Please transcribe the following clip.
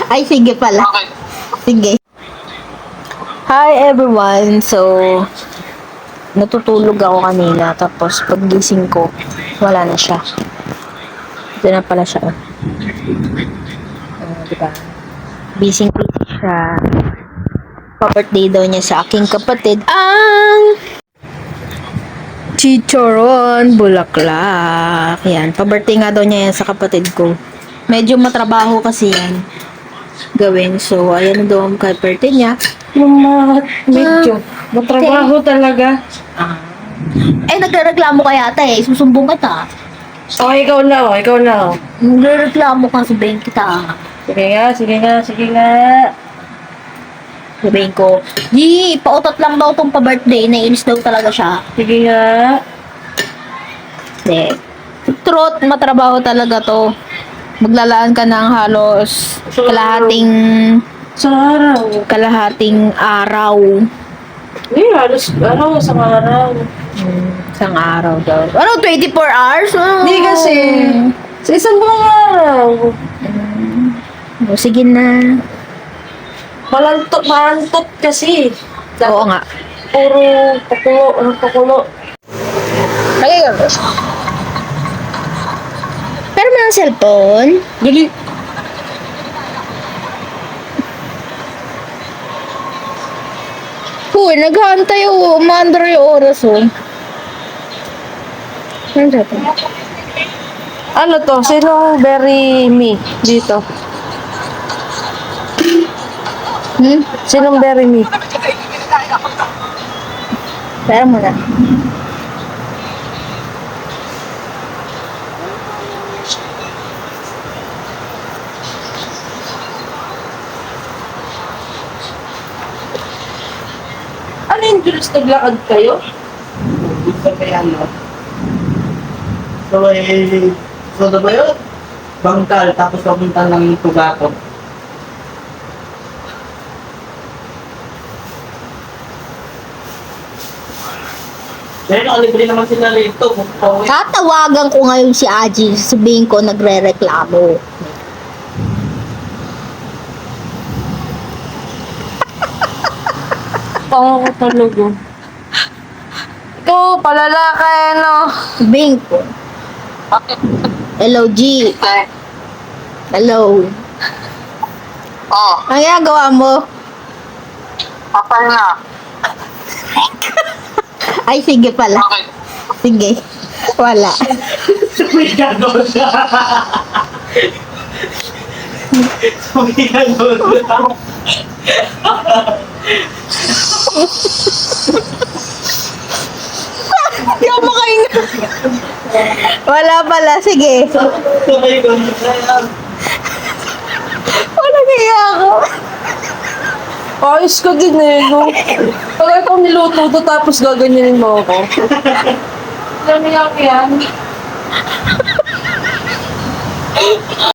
Ay, sige pala. Sige. Hi everyone. So, natutulog ako kanina. Tapos, paggising ko, wala na siya. Ito na pala siya. Diba? Busy siya. Pa-birthday daw niya sa aking kapatid. Ang Chicharon Bulaklak. Yan. Pa-birthday nga daw niya yan sa kapatid ko. Medyo matrabaho kasi yan gawin. So, ayan na daw ang birthday niya. Yung medyo matrabaho talaga. Nagrereklamo ka yata eh. Susumbong kita. Oh, ikaw na, ikaw na. Nagrereklamo ka, sabihin kita. Sige nga. Sabihin ko, pautot lang daw tong pa-birthday. Naiinis daw talaga siya. Sige nga. Hindi. Truth, matrabaho talaga to. Maglalaan ka ng halos kalahating araw. Halos, isang araw. Isang araw daw. 24 hours? Hindi kasi, sa isang buong araw. Sige na. Malantot kasi. Oo nga. Puro pakulo. Okay, pero may cellphone. Dali. Uy, naghahantay ako. Umaandar yung oras, oh. Ano sa ito? Ano to? Sinong bury me dito? Sinong bury me? Pera mo na. Ano yung Diyos naglakad kayo? Sa kaya no? So, soda ba yun? Bangkal, tapos papunta ng Tugato. Pero nakalibre naman sila rito. Tatawagan ko ngayon si Aji. Sabihin ko, nagre-reklamo. Pango ko talaga. Ito, palalaki, no? Sabihin ko. Hello, G. Hello. Ang ginagawa mo? Patay na. Ay, sige pala. Sige. Wala. May gano'n siya. May gano'n siya. Hindi ako makahinga. Wala pala. Sige. May gano'n siya. Wala kaya ako. Ayos ka din eh, no? Pag ikaw niluto to, tapos gaganyanin mo ako. Alam niya yan.